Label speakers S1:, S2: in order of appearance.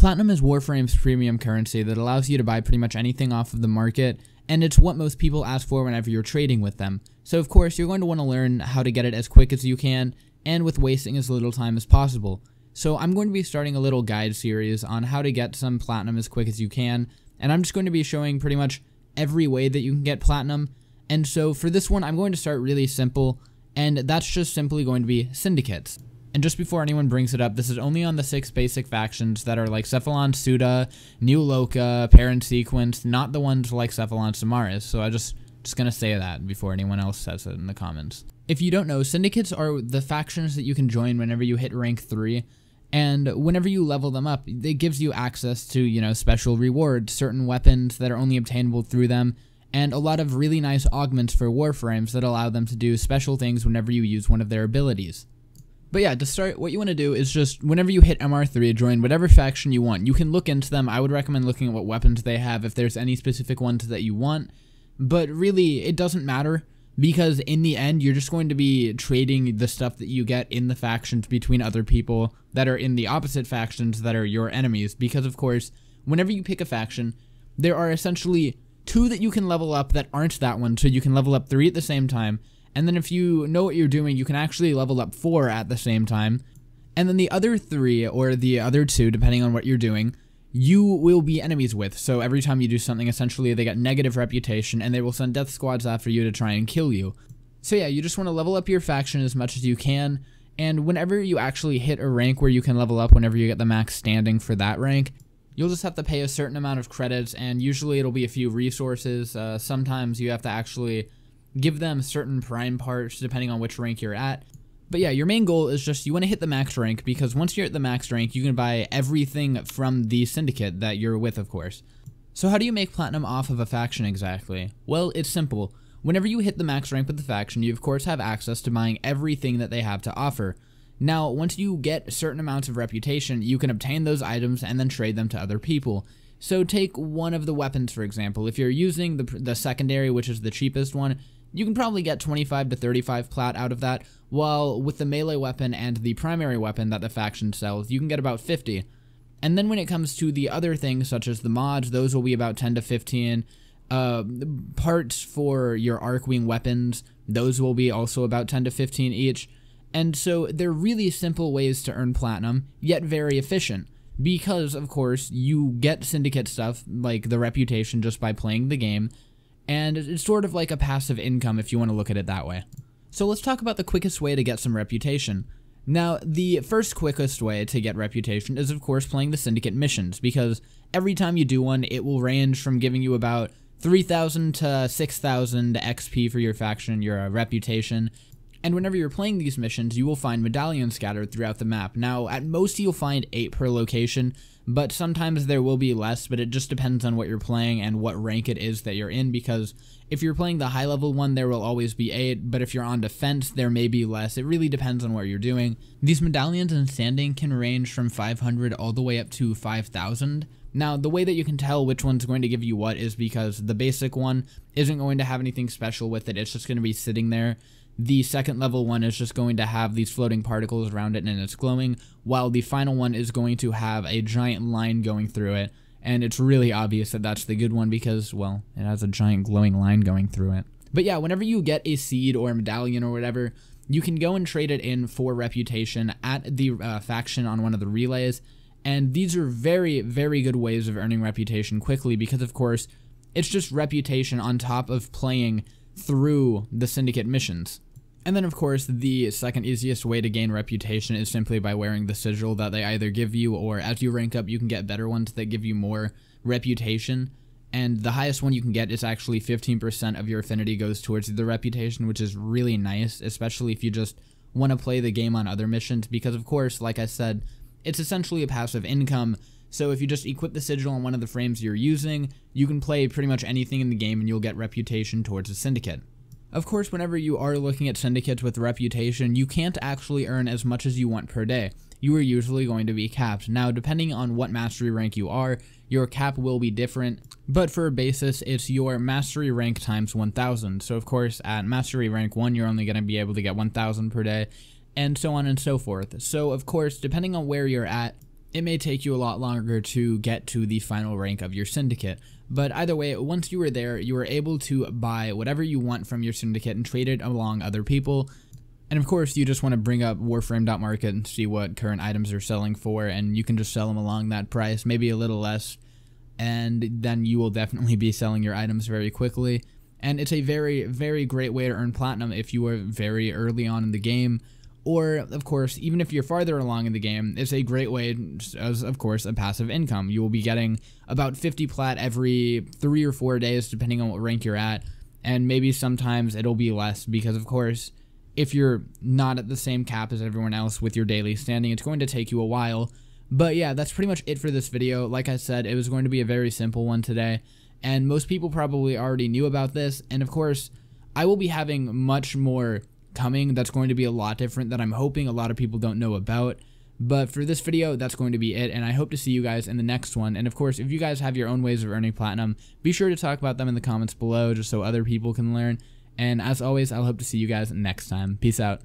S1: Platinum is Warframe's premium currency that allows you to buy pretty much anything off of the market, and it's what most people ask for whenever you're trading with them. So of course, you're going to want to learn how to get it as quick as you can, and with wasting as little time as possible. So I'm going to be starting a little guide series on how to get some platinum as quick as you can, and I'm just going to be showing pretty much every way that you can get platinum. And so for this one, I'm going to start really simple, and that's just simply going to be Syndicates. And just before anyone brings it up, this is only on the 6 basic factions that are like Cephalon Suda, New Loka, Parent Sequence, not the ones like Cephalon Samaris. So I just gonna say that before anyone else says it in the comments. If you don't know, Syndicates are the factions that you can join whenever you hit rank 3, and whenever you level them up, it gives you access to, you know, special rewards, certain weapons that are only obtainable through them, and a lot of really nice augments for Warframes that allow them to do special things whenever you use one of their abilities. But yeah, to start, what you want to do is just, whenever you hit MR3, join whatever faction you want. You can look into them. I would recommend looking at what weapons they have if there's any specific ones that you want. But really, it doesn't matter, because in the end, you're just going to be trading the stuff that you get in the factions between other people that are in the opposite factions that are your enemies. Because, of course, whenever you pick a faction, there are essentially 2 that you can level up that aren't that one, so you can level up 3 at the same time. And then if you know what you're doing, you can actually level up 4 at the same time. And then the other 3, or the other 2, depending on what you're doing, you will be enemies with. So every time you do something, essentially, they get negative reputation, and they will send death squads after you to try and kill you. So yeah, you just want to level up your faction as much as you can, and whenever you actually hit a rank where you can level up whenever you get the max standing for that rank, you'll just have to pay a certain amount of credits, and usually it'll be a few resources. Sometimes you have to actually give them certain prime parts depending on which rank you're at. But yeah, your main goal is just you want to hit the max rank, because once you're at the max rank, you can buy everything from the Syndicate that you're with, of course. So how do you make platinum off of a faction exactly? Well, it's simple. Whenever you hit the max rank with the faction, you of course have access to buying everything that they have to offer. Now, once you get certain amounts of reputation, you can obtain those items and then trade them to other people. So take one of the weapons, for example. If you're using the secondary, which is the cheapest one, you can probably get 25 to 35 plat out of that, while with the melee weapon and the primary weapon that the faction sells, you can get about 50. And then when it comes to the other things, such as the mods, those will be about 10 to 15. Parts for your Arcwing weapons, those will be also about 10 to 15 each. And so they're really simple ways to earn platinum, yet very efficient. Because, of course, you get Syndicate stuff, like the reputation, just by playing the game, and it's sort of like a passive income if you want to look at it that way. So let's talk about the quickest way to get some reputation. Now, the first quickest way to get reputation is, of course, playing the Syndicate missions, because every time you do one, it will range from giving you about 3,000 to 6,000 XP for your faction, your reputation. And whenever you're playing these missions, you will find medallions scattered throughout the map. Now, at most you'll find 8 per location, but sometimes there will be less, but it just depends on what you're playing and what rank it is that you're in, because if you're playing the high level one, there will always be 8, but if you're on defense, there may be less. It really depends on what you're doing. These medallions in standing can range from 500 all the way up to 5,000. Now, the way that you can tell which one's going to give you what is because the basic one isn't going to have anything special with it, it's just going to be sitting there. The second level one is just going to have these floating particles around it and it's glowing, while the final one is going to have a giant line going through it, and it's really obvious that that's the good one because, well, it has a giant glowing line going through it. But yeah, whenever you get a seed or a medallion or whatever, you can go and trade it in for reputation at the faction on one of the relays, and these are very, very good ways of earning reputation quickly because, of course, it's just reputation on top of playing through the Syndicate missions. And then, of course, the second easiest way to gain reputation is simply by wearing the sigil that they either give you, or as you rank up, you can get better ones that give you more reputation. And the highest one you can get is actually 15% of your affinity goes towards the reputation, which is really nice, especially if you just want to play the game on other missions, because, of course, like I said, it's essentially a passive income. So if you just equip the sigil on one of the frames you're using, you can play pretty much anything in the game and you'll get reputation towards the Syndicate. Of course, whenever you are looking at Syndicates with reputation, you can't actually earn as much as you want per day. You are usually going to be capped. Now, depending on what mastery rank you are, your cap will be different, but for a basis, it's your mastery rank times 1,000. So of course, at mastery rank 1, you're only going to be able to get 1,000 per day, and so on and so forth. So of course, depending on where you're at, it may take you a lot longer to get to the final rank of your syndicate. But either way, once you were there, you were able to buy whatever you want from your syndicate and trade it along other people. And of course, you just want to bring up warframe.market and see what current items are selling for, and you can just sell them along that price, maybe a little less, and then you will definitely be selling your items very quickly. And it's a very, very great way to earn platinum if you are very early on in the game. Or, of course, even if you're farther along in the game, it's a great way as, of course, a passive income. You will be getting about 50 plat every 3 or 4 days, depending on what rank you're at. And maybe sometimes it'll be less because, of course, if you're not at the same cap as everyone else with your daily standing, it's going to take you a while. But yeah, that's pretty much it for this video. Like I said, it was going to be a very simple one today. And most people probably already knew about this. And of course, I will be having much more coming that's going to be a lot different that I'm hoping a lot of people don't know about. But for this video, that's going to be it, and I hope to see you guys in the next one. And of course, if you guys have your own ways of earning platinum, be sure to talk about them in the comments below just so other people can learn. And as always, I'll hope to see you guys next time. Peace out.